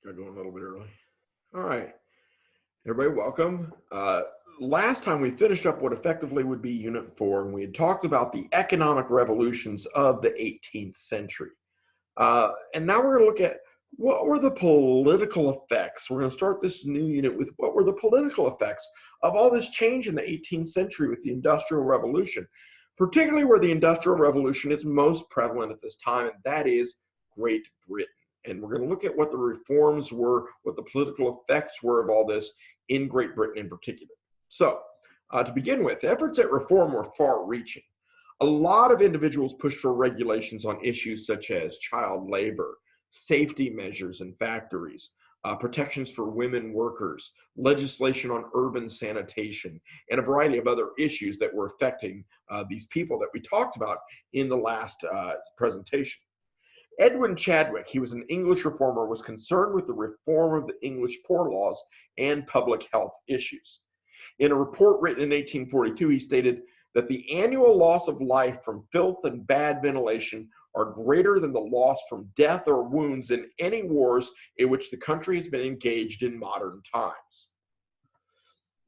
Got going a little bit early. All right, everybody, welcome. Last time we finished up what effectively would be Unit 4, and we had talked about the economic revolutions of the 18th century. And now we're going to look at what were the political effects. We're going to start this new unit with what were the political effects of all this change in the 18th century with the Industrial Revolution, particularly where the Industrial Revolution is most prevalent at this time, and that is Great Britain. And we're going to look at what the reforms were, what the political effects were of all this in Great Britain in particular. So, to begin with, efforts at reform were far-reaching. A lot of individuals pushed for regulations on issues such as child labor, safety measures in factories, protections for women workers, legislation on urban sanitation, and a variety of other issues that were affecting these people that we talked about in the last presentation. Edwin Chadwick, he was an English reformer, was concerned with the reform of the English poor laws and public health issues. In a report written in 1842, he stated that the annual loss of life from filth and bad ventilation are greater than the loss from death or wounds in any wars in which the country has been engaged in modern times.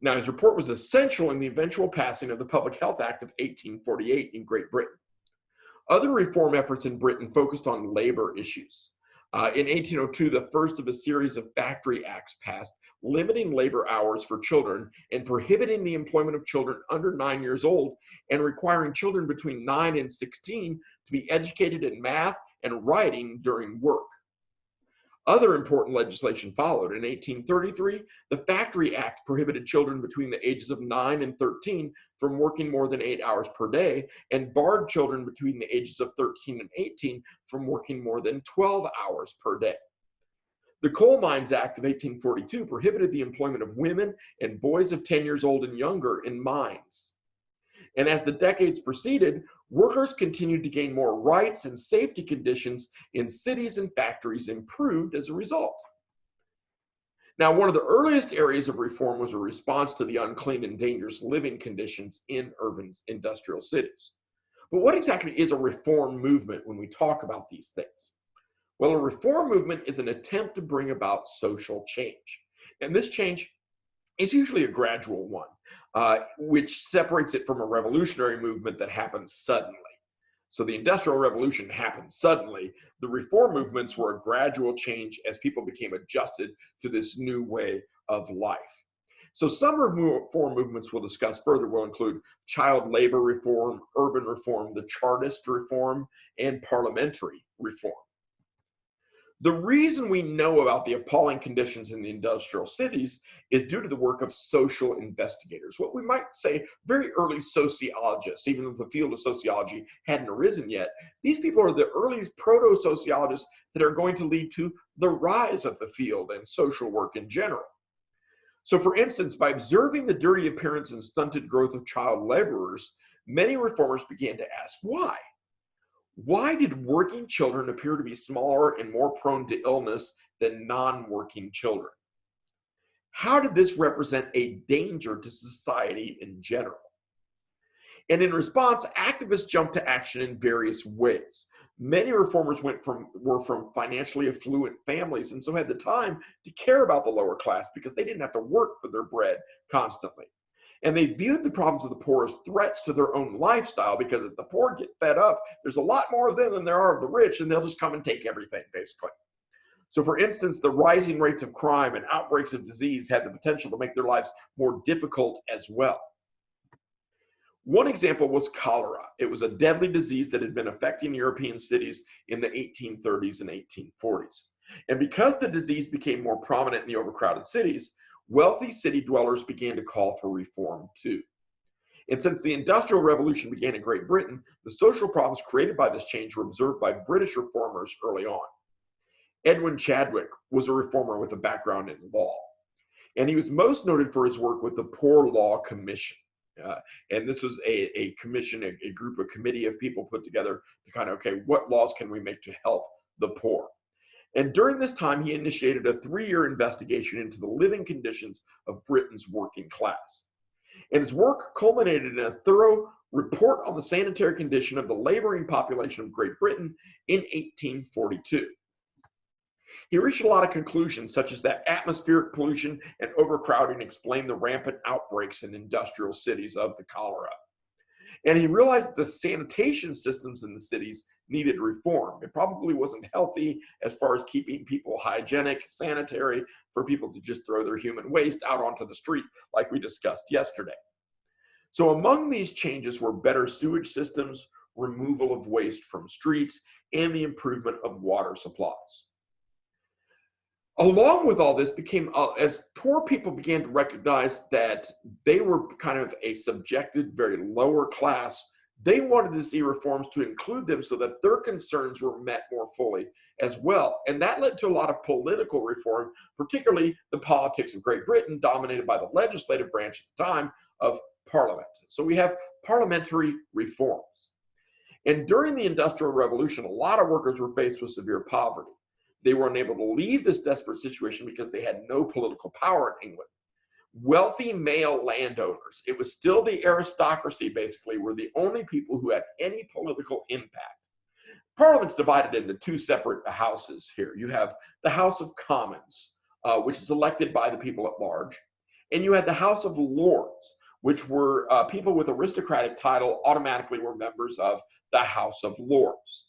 Now, his report was essential in the eventual passing of the Public Health Act of 1848 in Great Britain. Other reform efforts in Britain focused on labor issues. In 1802, the first of a series of factory acts passed, limiting labor hours for children and prohibiting the employment of children under 9 years old and requiring children between 9 and 16 to be educated in math and writing during work. Other important legislation followed. In 1833, the Factory Act prohibited children between the ages of 9 and 13 from working more than 8 hours per day and barred children between the ages of 13 and 18 from working more than 12 hours per day. The Coal Mines Act of 1842 prohibited the employment of women and boys of 10 years old and younger in mines. And as the decades proceeded, workers continued to gain more rights, and safety conditions in cities and factories improved as a result. Now, one of the earliest areas of reform was a response to the unclean and dangerous living conditions in urban industrial cities. But what exactly is a reform movement when we talk about these things? Well, a reform movement is an attempt to bring about social change. And this change is usually a gradual one, which separates it from a revolutionary movement that happens suddenly. So the Industrial Revolution happened suddenly. The reform movements were a gradual change as people became adjusted to this new way of life. So some reform movements we'll discuss further will include child labor reform, urban reform, the Chartist reform, and parliamentary reform. The reason we know about the appalling conditions in the industrial cities is due to the work of social investigators, what we might say very early sociologists, even though the field of sociology hadn't arisen yet. These people are the earliest proto-sociologists that are going to lead to the rise of the field and social work in general. So for instance, by observing the dirty appearance and stunted growth of child laborers, many reformers began to ask why. Why did working children appear to be smaller and more prone to illness than non-working children? How did this represent a danger to society in general? And in response, activists jumped to action in various ways. Many reformers were from financially affluent families and so had the time to care about the lower class because they didn't have to work for their bread constantly. And they viewed the problems of the poor as threats to their own lifestyle because if the poor get fed up, there's a lot more of them than there are of the rich, and they'll just come and take everything, basically. So for instance, the rising rates of crime and outbreaks of disease had the potential to make their lives more difficult as well. One example was cholera. It was a deadly disease that had been affecting European cities in the 1830s and 1840s. And because the disease became more prominent in the overcrowded cities, wealthy city dwellers began to call for reform too. And since the Industrial Revolution began in Great Britain, the social problems created by this change were observed by British reformers early on. Edwin Chadwick was a reformer with a background in law, and he was most noted for his work with the Poor Law Commission. And this was a commission, a group, a committee of people put together to kind of, okay, what laws can we make to help the poor? And during this time, he initiated a 3-year investigation into the living conditions of Britain's working class. And his work culminated in a thorough report on the sanitary condition of the laboring population of Great Britain in 1842. He reached a lot of conclusions, such as that atmospheric pollution and overcrowding explain the rampant outbreaks in industrial cities of the cholera. And he realized the sanitation systems in the cities needed reform. It probably wasn't healthy as far as keeping people hygienic, sanitary, for people to just throw their human waste out onto the street, like we discussed yesterday. So among these changes were better sewage systems, removal of waste from streets, and the improvement of water supplies. Along with all this became, as poor people began to recognize that they were kind of a subjected, very lower class, they wanted to see reforms to include them so that their concerns were met more fully as well. And that led to a lot of political reform, particularly the politics of Great Britain, dominated by the legislative branch at the time of Parliament. So we have parliamentary reforms. And during the Industrial Revolution, a lot of workers were faced with severe poverty. They were unable to leave this desperate situation because they had no political power in England. Wealthy male landowners, it was still the aristocracy basically, were the only people who had any political impact. Parliament's divided into two separate houses here. You have the House of Commons, which is elected by the people at large, and you had the House of Lords, which were people with aristocratic title automatically were members of the House of Lords.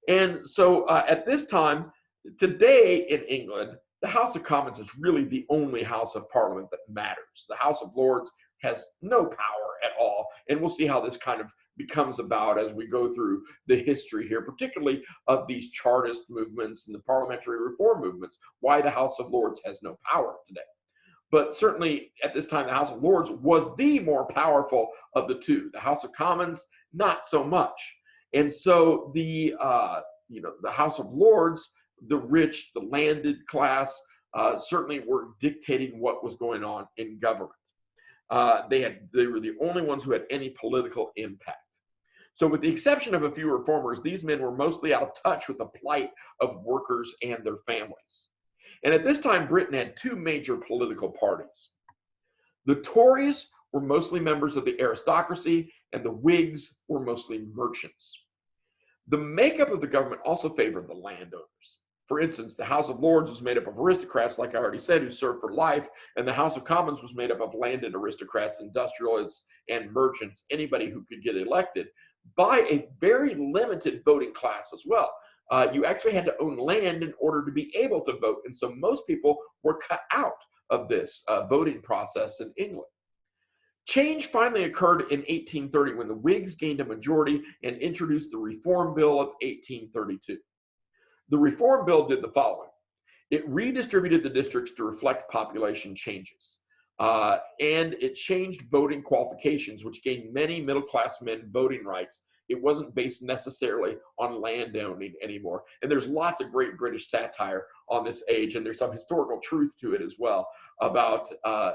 And so at this time, today in England, the House of Commons is really the only House of Parliament that matters. The House of Lords has no power at all, and we'll see how this kind of becomes about as we go through the history here, particularly of these Chartist movements and the parliamentary reform movements, why the House of Lords has no power today. But certainly at this time, the House of Lords was the more powerful of the two. The House of Commons, not so much. And so the House of Lords, the rich, the landed class, certainly were dictating what was going on in government. They were the only ones who had any political impact. So with the exception of a few reformers, these men were mostly out of touch with the plight of workers and their families. And at this time, Britain had two major political parties. The Tories were mostly members of the aristocracy, and the Whigs were mostly merchants. The makeup of the government also favored the landowners. For instance, the House of Lords was made up of aristocrats, like I already said, who served for life, and the House of Commons was made up of landed aristocrats, industrialists, and merchants, anybody who could get elected, by a very limited voting class as well. You actually had to own land in order to be able to vote, and so most people were cut out of this voting process in England. Change finally occurred in 1830 when the Whigs gained a majority and introduced the Reform Bill of 1832. The Reform Bill did the following. It redistributed the districts to reflect population changes. And it changed voting qualifications, which gave many middle-class men voting rights. It wasn't based necessarily on landowning anymore. And there's lots of great British satire on this age, and there's some historical truth to it as well about, I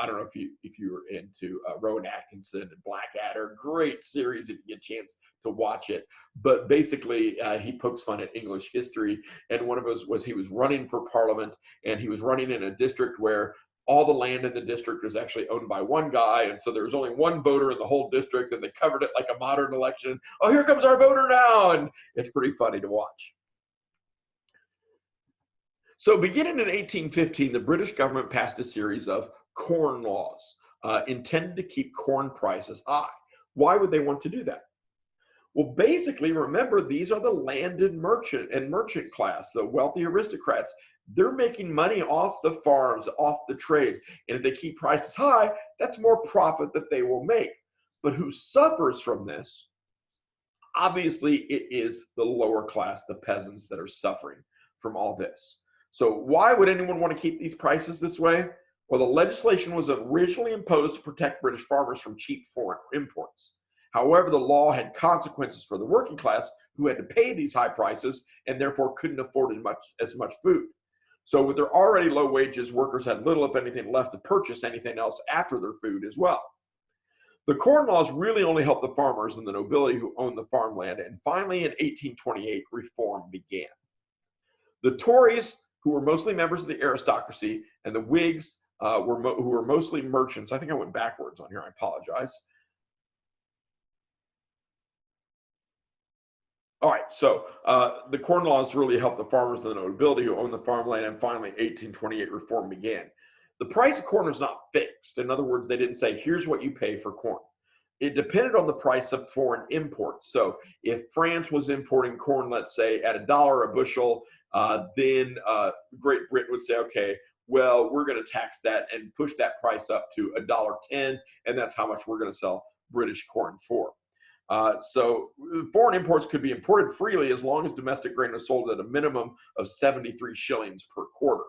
don't know if you were into Rowan Atkinson and Blackadder. Great series if you get a chance to watch it. But basically, he pokes fun at English history, and one of those was he was running for Parliament, and he was running in a district where all the land in the district was actually owned by one guy, and so there was only one voter in the whole district, and they covered it like a modern election. Oh, here comes our voter now, and it's pretty funny to watch. So beginning in 1815, the British government passed a series of corn laws intended to keep corn prices high. Why would they want to do that? Well, basically, remember, these are the landed merchant class, the wealthy aristocrats. They're making money off the farms, off the trade. And if they keep prices high, that's more profit that they will make. But who suffers from this? Obviously, it is the lower class, the peasants, that are suffering from all this. So why would anyone want to keep these prices this way? Well, the legislation was originally imposed to protect British farmers from cheap foreign imports. However, the law had consequences for the working class who had to pay these high prices and therefore couldn't afford as much food. So with their already low wages, workers had little, if anything, left to purchase anything else after their food as well. The corn laws really only helped the farmers and the nobility who owned the farmland, and finally in 1828, reform began. The Tories, who were mostly members of the aristocracy, and the Whigs, who were mostly merchants. I think I went backwards on here, I apologize. All right, so the Corn Laws really helped the farmers and the nobility who owned the farmland, and finally 1828 reform began. The price of corn was not fixed. In other words, they didn't say, here's what you pay for corn. It depended on the price of foreign imports. So if France was importing corn, let's say at $1 a bushel, then Great Britain would say, okay, well, we're going to tax that and push that price up to $1.10, and that's how much we're going to sell British corn for. So foreign imports could be imported freely as long as domestic grain was sold at a minimum of 73 shillings per quarter.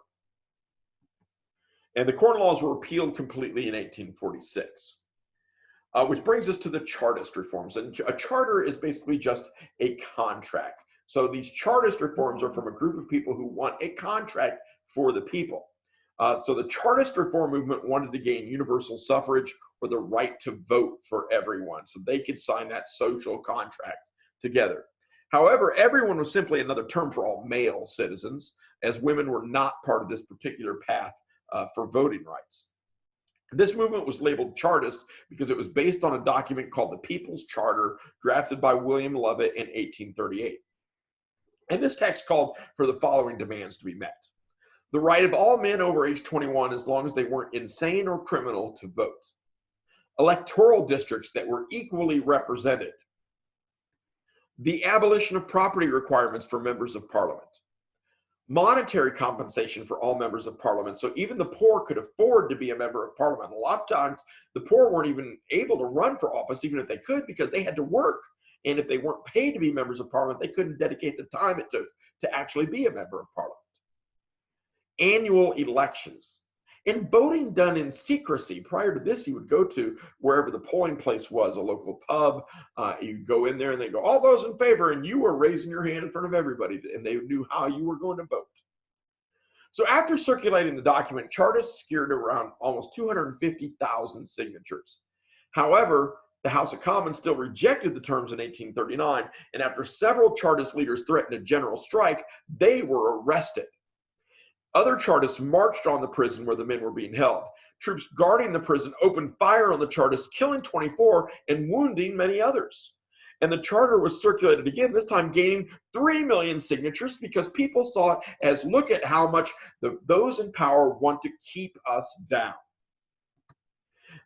And the Corn Laws were repealed completely in 1846. Which brings us to the Chartist reforms. And a charter is basically just a contract. So these Chartist reforms are from a group of people who want a contract for the people. So the Chartist reform movement wanted to gain universal suffrage, or the right to vote for everyone, so they could sign that social contract together. However, everyone was simply another term for all male citizens, as women were not part of this particular path for voting rights. This movement was labeled Chartist because it was based on a document called the People's Charter, drafted by William Lovett in 1838. And this text called for the following demands to be met: the right of all men over age 21, as long as they weren't insane or criminal, to vote; electoral districts that were equally represented; the abolition of property requirements for members of parliament; monetary compensation for all members of parliament, so even the poor could afford to be a member of parliament. A lot of times the poor weren't even able to run for office, even if they could, because they had to work, and if they weren't paid to be members of parliament, they couldn't dedicate the time it took to actually be a member of parliament. Annual elections, and voting done in secrecy. Prior to this, you would go to wherever the polling place was, a local pub. You'd go in there and they go, all those in favor, and you were raising your hand in front of everybody, and they knew how you were going to vote. So after circulating the document, Chartists secured around almost 250,000 signatures. However, the House of Commons still rejected the terms in 1839, and after several Chartist leaders threatened a general strike, they were arrested. Other Chartists marched on the prison where the men were being held. Troops guarding the prison opened fire on the Chartists, killing 24 and wounding many others. And the charter was circulated again, this time gaining 3 million signatures, because people saw it as, look at how much those in power want to keep us down.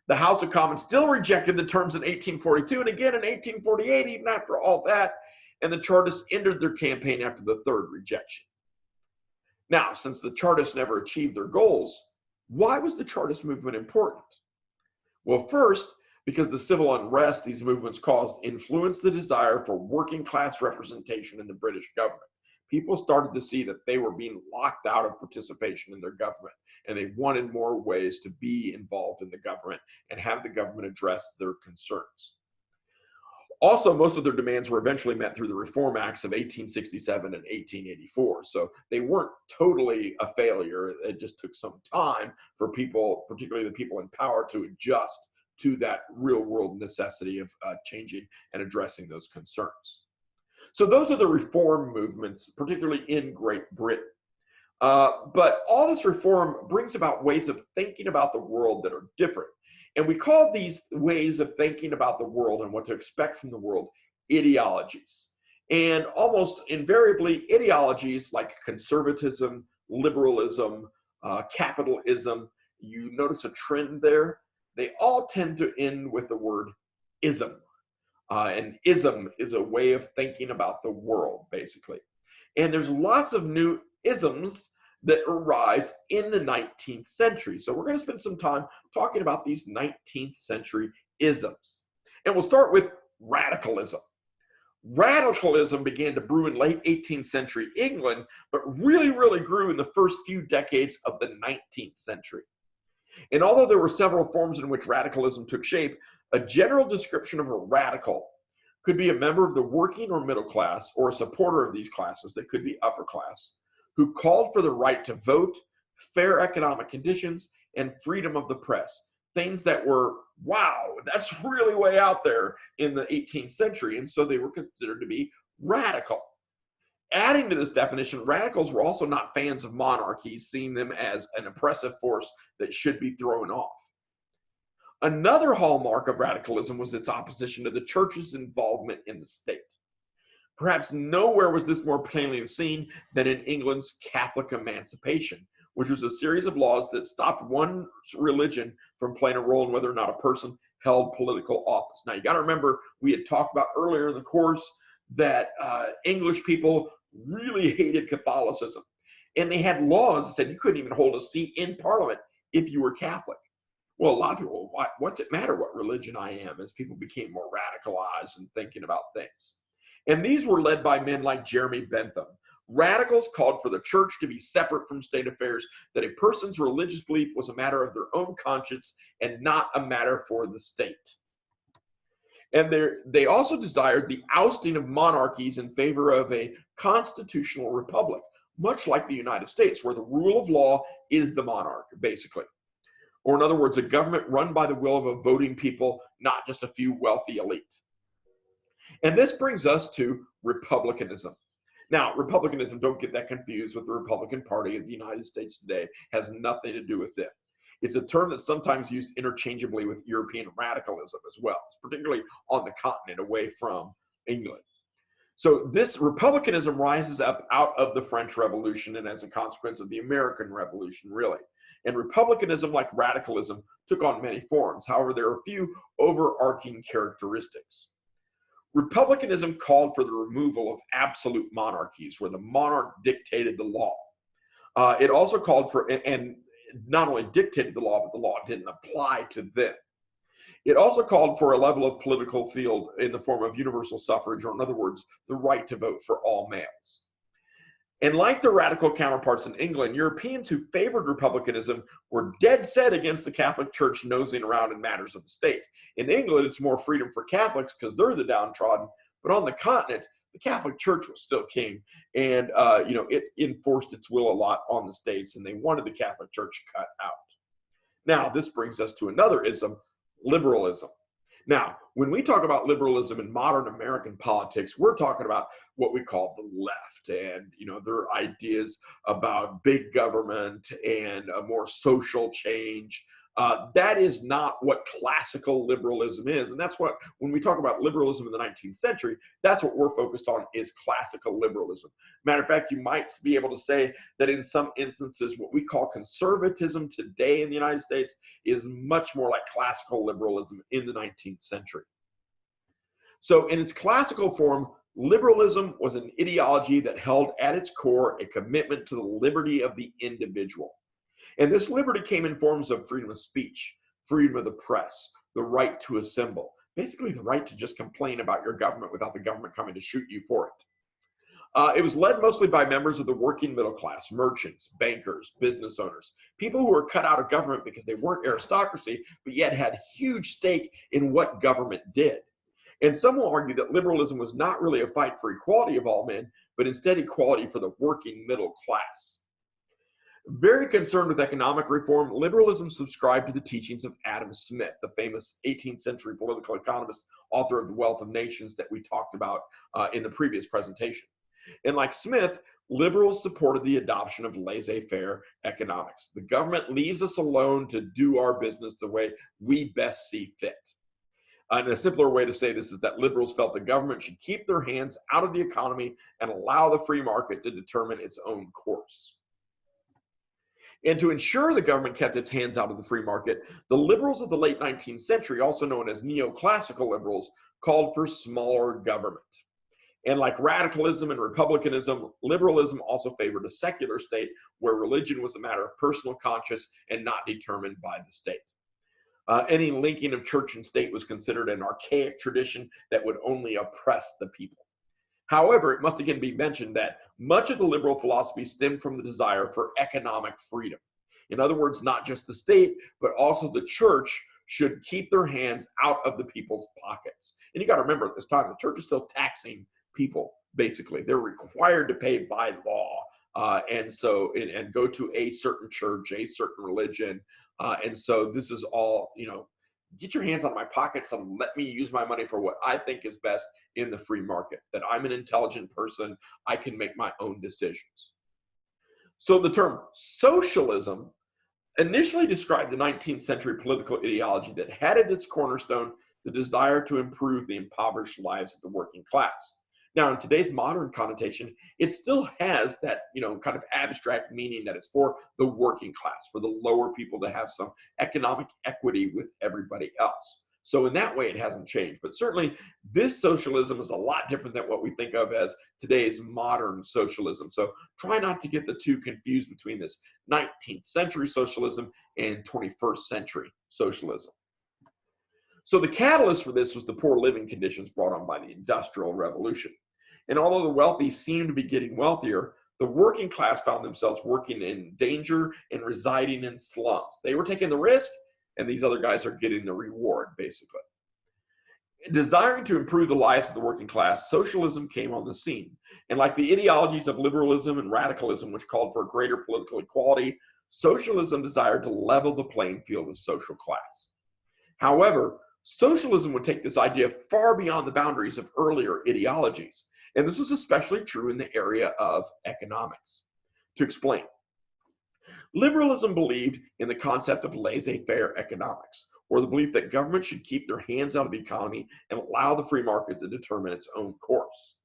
The House of Commons still rejected the terms in 1842 and again in 1848, even after all that, and the Chartists ended their campaign after the third rejection. Now, since the Chartists never achieved their goals, why was the Chartist movement important? Well, first, because the civil unrest these movements caused influenced the desire for working class representation in the British government. People started to see that they were being locked out of participation in their government, and they wanted more ways to be involved in the government and have the government address their concerns. Also, most of their demands were eventually met through the Reform Acts of 1867 and 1884. So they weren't totally a failure. It just took some time for people, particularly the people in power, to adjust to that real world necessity of changing and addressing those concerns. So those are the reform movements, particularly in Great Britain. But all this reform brings about ways of thinking about the world that are different. And we call these ways of thinking about the world and what to expect from the world ideologies. And almost invariably, ideologies like conservatism, liberalism, capitalism, you notice a trend there. They all tend to end with the word ism. And ism is a way of thinking about the world, basically. And there's lots of new isms that arise in the 19th century. So we're going to spend some time talking about these 19th century isms. And we'll start with radicalism. Radicalism began to brew in late 18th century England, but really grew in the first few decades of the 19th century. And although there were several forms in which radicalism took shape, a general description of a radical could be a member of the working or middle class, or a supporter of these classes that could be upper class, who called for the right to vote, fair economic conditions, and freedom of the press. Things that were, wow, that's really way out there in the 18th century, and so they were considered to be radical. Adding to this definition, radicals were also not fans of monarchies, seeing them as an oppressive force that should be thrown off. Another hallmark of radicalism was its opposition to the church's involvement in the state. Perhaps nowhere was this more plainly seen than in England's Catholic emancipation, which was a series of laws that stopped one religion from playing a role in whether or not a person held political office. Now, you got to remember, we had talked about earlier in the course that English people really hated Catholicism. And they had laws that said you couldn't even hold a seat in Parliament if you were Catholic. Well, a lot of people, what's it matter what religion I am, as people became more radicalized and thinking about things. And these were led by men like Jeremy Bentham. Radicals called for the church to be separate from state affairs, that a person's religious belief was a matter of their own conscience and not a matter for the state. And they also desired the ousting of monarchies in favor of a constitutional republic, much like the United States, where the rule of law is the monarch, basically. Or in other words, a government run by the will of a voting people, not just a few wealthy elite. And this brings us to republicanism. Now, republicanism, don't get that confused with the Republican Party of the United States today, has nothing to do with it. It's a term that's sometimes used interchangeably with European radicalism as well, particularly on the continent away from England. So this republicanism rises up out of the French Revolution and as a consequence of the American Revolution, really. And republicanism, like radicalism, took on many forms. However, there are a few overarching characteristics. Republicanism called for the removal of absolute monarchies, where the monarch dictated the law. It also called for, and not only dictated the law, but the law didn't apply to them. It also called for a level of political field in the form of universal suffrage, or in other words, the right to vote for all males. And like the radical counterparts in England, Europeans who favored republicanism were dead set against the Catholic Church nosing around in matters of the state. In England, it's more freedom for Catholics because they're the downtrodden, but on the continent, the Catholic Church was still king, and it enforced its will a lot on the states, and they wanted the Catholic Church cut out. Now, this brings us to another ism, liberalism. Now, when we talk about liberalism in modern American politics, we're talking about what we call the left, and their ideas about big government and a more social change. That is not what classical liberalism is, and that's what, when we talk about liberalism in the 19th century, that's what we're focused on, is classical liberalism. Matter of fact, you might be able to say that in some instances, what we call conservatism today in the United States is much more like classical liberalism in the 19th century. So in its classical form, liberalism was an ideology that held at its core a commitment to the liberty of the individual. And this liberty came in forms of freedom of speech, freedom of the press, the right to assemble, basically the right to just complain about your government without the government coming to shoot you for it. It was led mostly by members of the working middle class, merchants, bankers, business owners, people who were cut out of government because they weren't aristocracy, but yet had huge stake in what government did. And some will argue that liberalism was not really a fight for equality of all men, but instead equality for the working middle class. Very concerned with economic reform, liberalism subscribed to the teachings of Adam Smith, the famous 18th century political economist, author of The Wealth of Nations that we talked about in the previous presentation. And like Smith, liberals supported the adoption of laissez-faire economics. The government leaves us alone to do our business the way we best see fit. And a simpler way to say this is that liberals felt the government should keep their hands out of the economy and allow the free market to determine its own course. And to ensure the government kept its hands out of the free market, the liberals of the late 19th century, also known as neoclassical liberals, called for smaller government. And like radicalism and republicanism, liberalism also favored a secular state where religion was a matter of personal conscience and not determined by the state. Any linking of church and state was considered an archaic tradition that would only oppress the people. However, it must again be mentioned that much of the liberal philosophy stemmed from the desire for economic freedom. In other words, not just the state, but also the church should keep their hands out of the people's pockets. And you got to remember, at this time, the church is still taxing people, basically. They're required to pay by law and go to a certain church, a certain religion. And so this is all, get your hands out of my pockets and let me use my money for what I think is best in the free market, that I'm an intelligent person, I can make my own decisions. So the term socialism initially described the 19th century political ideology that had at its cornerstone the desire to improve the impoverished lives of the working class. Now, in today's modern connotation, it still has that, kind of abstract meaning that it's for the working class, for the lower people to have some economic equity with everybody else. So in that way, it hasn't changed. But certainly, this socialism is a lot different than what we think of as today's modern socialism. So try not to get the two confused between this 19th century socialism and 21st century socialism. So the catalyst for this was the poor living conditions brought on by the Industrial Revolution. And although the wealthy seemed to be getting wealthier, the working class found themselves working in danger and residing in slums. They were taking the risk, and these other guys are getting the reward, basically. Desiring to improve the lives of the working class, socialism came on the scene. And like the ideologies of liberalism and radicalism, which called for greater political equality, socialism desired to level the playing field of social class. However, socialism would take this idea far beyond the boundaries of earlier ideologies. And this was especially true in the area of economics. To explain, liberalism believed in the concept of laissez-faire economics, or the belief that government should keep their hands out of the economy and allow the free market to determine its own course.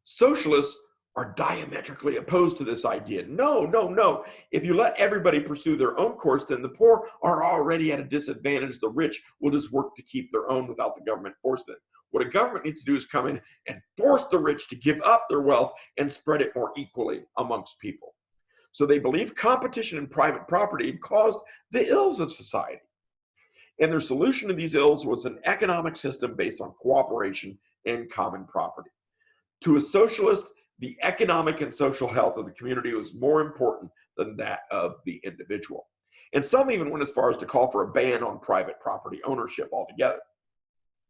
Socialists are diametrically opposed to this idea. No, no, no. If you let everybody pursue their own course, then the poor are already at a disadvantage. The rich will just work to keep their own without the government forcing it. What a government needs to do is come in and force the rich to give up their wealth and spread it more equally amongst people. So they believe competition in private property caused the ills of society. And their solution to these ills was an economic system based on cooperation and common property. To a socialist, the economic and social health of the community was more important than that of the individual. And some even went as far as to call for a ban on private property ownership altogether.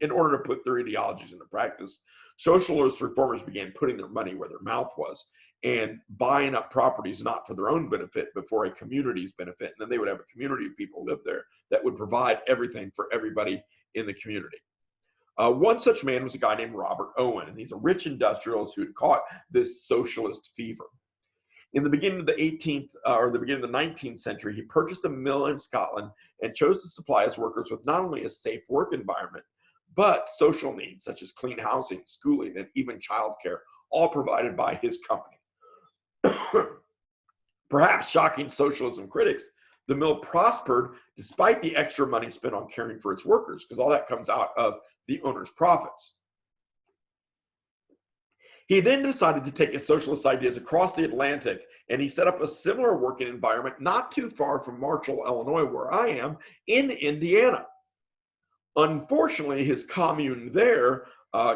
In order to put their ideologies into practice, socialist reformers began putting their money where their mouth was and buying up properties not for their own benefit, but for a community's benefit. And then they would have a community of people live there that would provide everything for everybody in the community. One such man was a guy named Robert Owen, and he's a rich industrialist who had caught this socialist fever. In the beginning of the 19th century, he purchased a mill in Scotland and chose to supply his workers with not only a safe work environment, but social needs such as clean housing, schooling, and even childcare, all provided by his company. Perhaps shocking socialism critics, the mill prospered despite the extra money spent on caring for its workers, because all that comes out of the owner's profits. He then decided to take his socialist ideas across the Atlantic, and he set up a similar working environment not too far from Marshall, Illinois, where I am, in Indiana. Unfortunately, his commune there,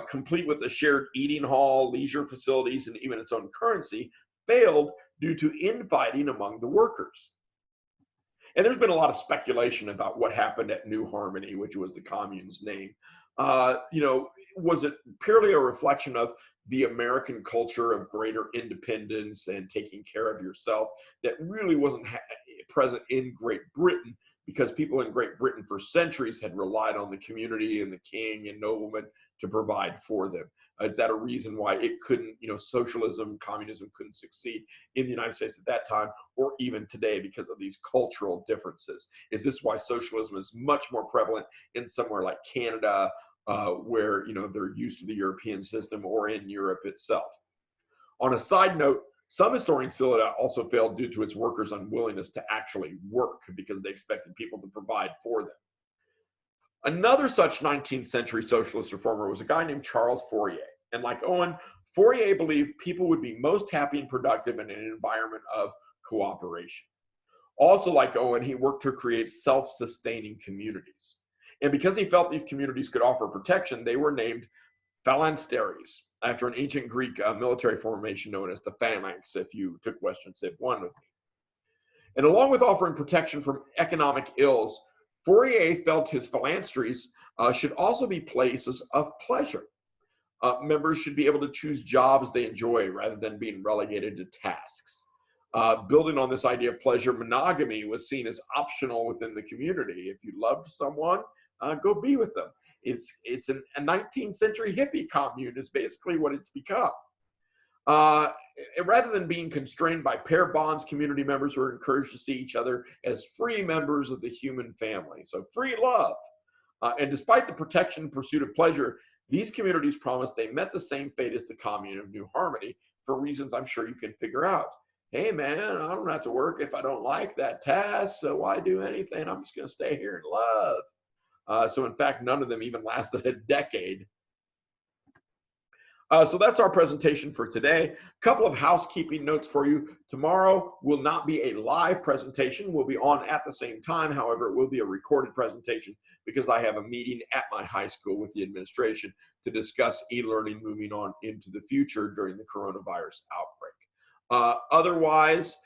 complete with a shared eating hall, leisure facilities, and even its own currency, failed due to infighting among the workers. And there's been a lot of speculation about what happened at New Harmony, which was the commune's name. Was it purely a reflection of the American culture of greater independence and taking care of yourself that really wasn't present in Great Britain, because people in Great Britain for centuries had relied on the community and the king and noblemen to provide for them? Is that a reason why it couldn't, socialism, communism couldn't succeed in the United States at that time, or even today, because of these cultural differences? Is this why socialism is much more prevalent in somewhere like Canada, where they're used to the European system, or in Europe itself? On a side note, some historians feel it also failed due to its workers' unwillingness to actually work, because they expected people to provide for them. Another such 19th century socialist reformer was a guy named Charles Fourier. And like Owen, Fourier believed people would be most happy and productive in an environment of cooperation. Also like Owen, he worked to create self-sustaining communities. And because he felt these communities could offer protection, they were named phalansteries, after an ancient Greek military formation known as the phalanx, if you took Western Civ 1 with me. And along with offering protection from economic ills, Fourier felt his phalansteries should also be places of pleasure. Members should be able to choose jobs they enjoy rather than being relegated to tasks. Building on this idea of pleasure, monogamy was seen as optional within the community. If you loved someone, go be with them. It's a 19th century hippie commune is basically what it's become. Rather than being constrained by pair bonds, community members were encouraged to see each other as free members of the human family. So free love. And despite the protection and pursuit of pleasure, These communities promised they met the same fate as the commune of New Harmony for reasons I'm sure you can figure out. Hey man, I don't have to work if I don't like that task, so why do anything? I'm just going to stay here and love. So in fact, none of them even lasted a decade. So that's our presentation for today. A couple of housekeeping notes for you. Tomorrow will not be a live presentation. We'll be on at the same time. However, it will be a recorded presentation because I have a meeting at my high school with the administration to discuss e-learning moving on into the future during the coronavirus outbreak. Otherwise,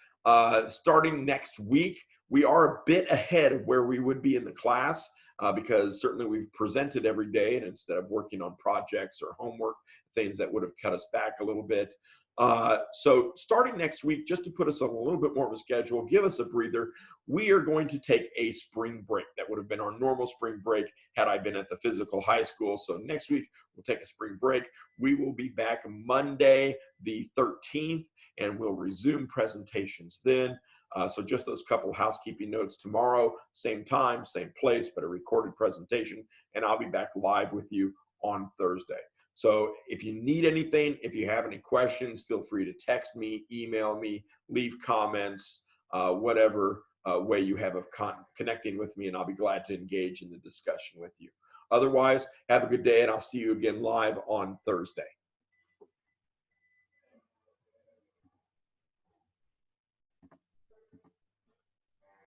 starting next week, we are a bit ahead of where we would be in the class because certainly we've presented every day, and instead of working on projects or homework, things that would have cut us back a little bit. So starting next week, just to put us on a little bit more of a schedule, give us a breather, we are going to take a spring break. That would have been our normal spring break had I been at the physical high school. So next week, we'll take a spring break. We will be back Monday, the 13th, and we'll resume presentations then. So just those couple housekeeping notes. Tomorrow, same time, same place, but a recorded presentation, and I'll be back live with you on Thursday. So if you need anything, if you have any questions, feel free to text me, email me, leave comments, whatever way you have of connecting with me, and I'll be glad to engage in the discussion with you. Otherwise, have a good day, and I'll see you again live on Thursday.